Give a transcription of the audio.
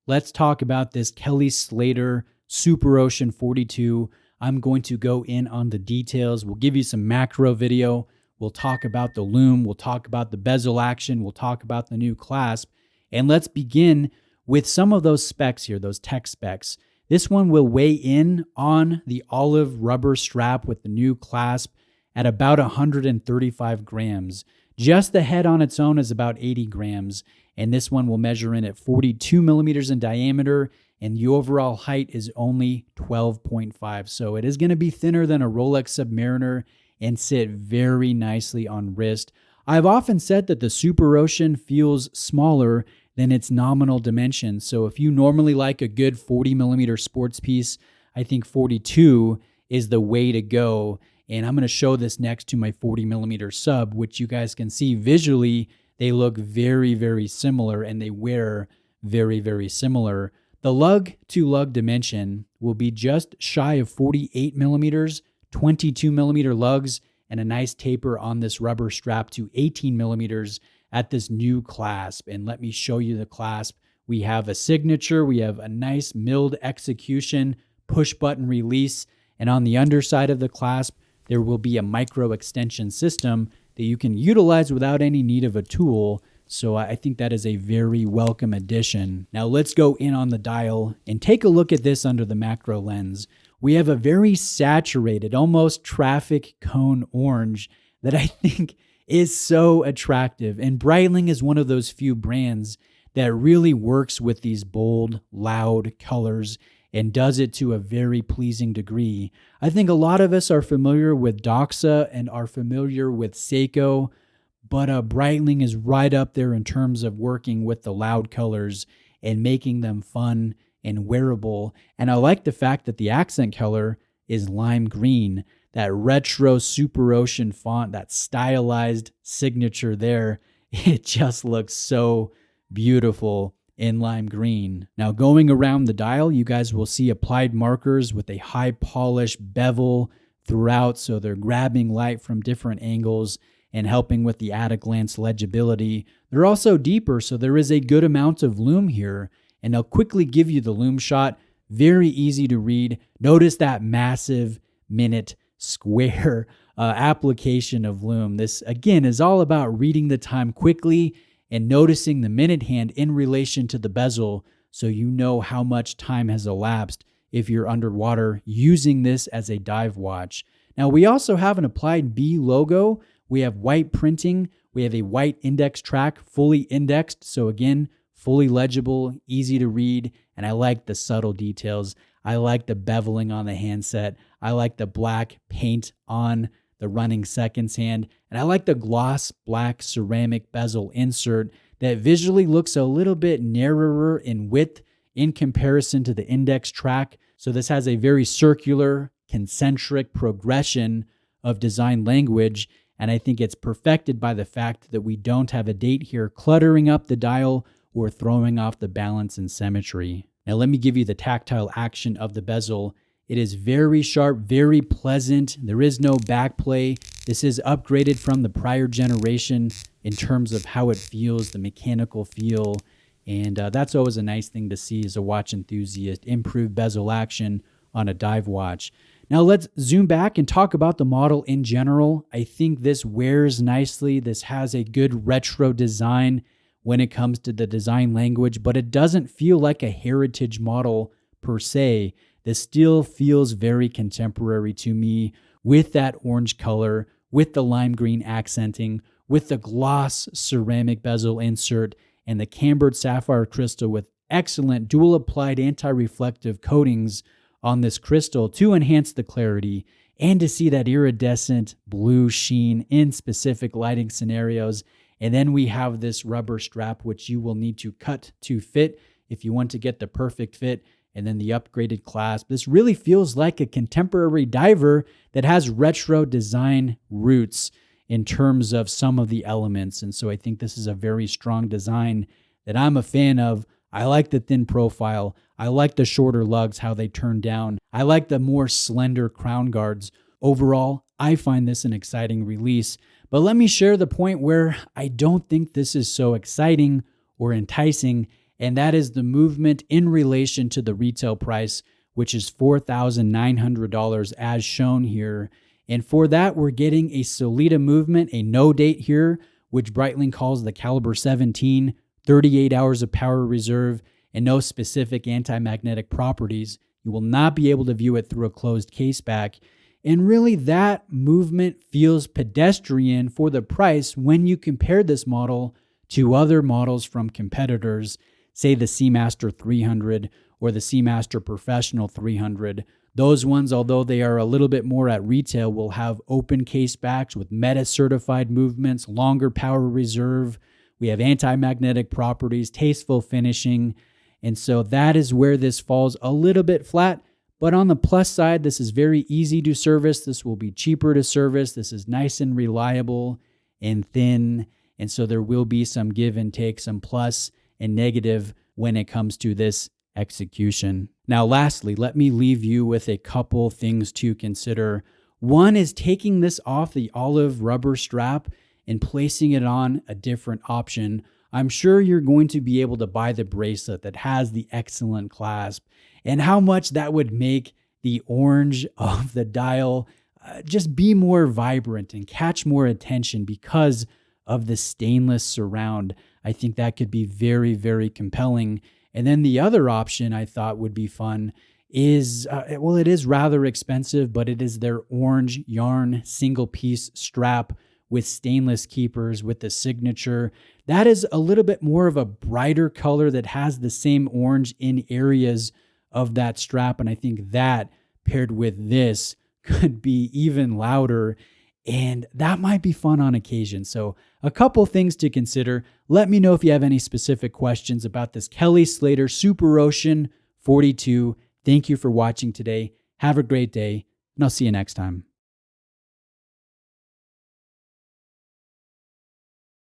let's talk about this Kelly Slater Superocean 42. I'm going to go in on the details. We'll give you some macro video. We'll talk about the loom. We'll talk about the bezel action. We'll talk about the new clasp. And let's begin with some of those specs here, those tech specs. This one will weigh in on the olive rubber strap with the new clasp at about 135 grams. Just the head on its own is about 80 grams. And this one will measure in at 42 millimeters in diameter, and the overall height is only 12.5. So it is going to be thinner than a Rolex Submariner and sit very nicely on wrist. I've often said that the Superocean feels smaller than its nominal dimensions. So if you normally like a good 40 millimeter sports piece, I think 42 is the way to go. And I'm going to show this next to my 40 millimeter sub, which you guys can see visually. They look very, very similar, and they wear very, very similar. The lug to lug dimension will be just shy of 48 millimeters, 22 millimeter lugs, and a nice taper on this rubber strap to 18 millimeters at this new clasp. And let me show you the clasp. We have a signature, we have a nice milled execution, push button release, and on the underside of the clasp, there will be a micro extension system that you can utilize without any need of a tool. So I think that is a very welcome addition. Now let's go in on the dial and take a look at this under the macro lens. We have a very saturated, almost traffic cone orange that I think is so attractive. And Breitling is one of those few brands that really works with these bold, loud colors and does it to a very pleasing degree. I think a lot of us are familiar with Doxa and are familiar with Seiko, but Breitling is right up there in terms of working with the loud colors and making them fun and wearable. And I like the fact that the accent color is lime green, that retro Superocean font, that stylized signature there. It just looks so beautiful in lime green. Now going around the dial, you guys will see applied markers with a high polish bevel throughout, so they're grabbing light from different angles and helping with the at-a-glance legibility. They're also deeper, so there is a good amount of loom here, and I'll quickly give you the loom shot. Very easy to read. Notice that massive minute square application of loom. This, again, is all about reading the time quickly and noticing the minute hand in relation to the bezel so you know how much time has elapsed if you're underwater using this as a dive watch. Now, we also have an applied B logo. We have white printing. We have a white index track, fully indexed. So again, fully legible, easy to read, and I like the subtle details. I like the beveling on the handset. I like the black paint on the running seconds hand, and I like the gloss black ceramic bezel insert that visually looks a little bit narrower in width in comparison to the index track. So this has a very circular, concentric progression of design language, and I think it's perfected by the fact that we don't have a date here cluttering up the dial or throwing off the balance and symmetry. Now let me give you the tactile action of the bezel. It is very sharp, very pleasant. There is no backplay. This is upgraded from the prior generation in terms of how it feels, the mechanical feel. And that's always a nice thing to see as a watch enthusiast, improved bezel action on a dive watch. Now let's zoom back and talk about the model in general. I think this wears nicely. This has a good retro design when it comes to the design language, but it doesn't feel like a heritage model per se. This still feels very contemporary to me with that orange color, with the lime green accenting, with the gloss ceramic bezel insert, and the cambered sapphire crystal with excellent dual applied anti-reflective coatings on this crystal to enhance the clarity and to see that iridescent blue sheen in specific lighting scenarios. And then we have this rubber strap, which you will need to cut to fit if you want to get the perfect fit. And then the upgraded clasp. This really feels like a contemporary diver that has retro design roots in terms of some of the elements. And so I think this is a very strong design that I'm a fan of. I like the thin profile. I like the shorter lugs, how they turn down. I like the more slender crown guards. Overall, I find this an exciting release. But let me share the point where I don't think this is so exciting or enticing. and that is the movement in relation to the retail price, which is $4,900 as shown here. And for that, we're getting a Slater movement, a no date here, which Breitling calls the caliber 17, 38 hours of power reserve, and no specific anti-magnetic properties. You will not be able to view it through a closed caseback. And really, that movement feels pedestrian for the price when you compare this model to other models from competitors, say the Seamaster 300 or the Seamaster Professional 300. Those ones, although they are a little bit more at retail, will have open casebacks with meta-certified movements, longer power reserve. We have anti-magnetic properties, tasteful finishing. And so that is where this falls a little bit flat. But on the plus side, this is very easy to service. This will be cheaper to service. This is nice and reliable and thin. And so there will be some give and take, some plus and negative when it comes to this execution. Now, lastly, let me leave you with a couple things to consider. One is taking this off the olive rubber strap and placing it on a different option. I'm sure you're going to be able to buy the bracelet that has the excellent clasp, and how much that would make the orange of the dial just be more vibrant and catch more attention because of the stainless surround. I think that could be very, very compelling. And then the other option I thought would be fun is, it is rather expensive, but it is their orange yarn single piece strap with stainless keepers with the signature. That is a little bit more of a brighter color that has the same orange in areas of that strap. And I think that paired with this could be even louder, and that might be fun on occasion. So a couple things to consider. Let me know if you have any specific questions about this Kelly Slater Superocean 42. Thank you for watching today. Have a great day, and I'll see you next time.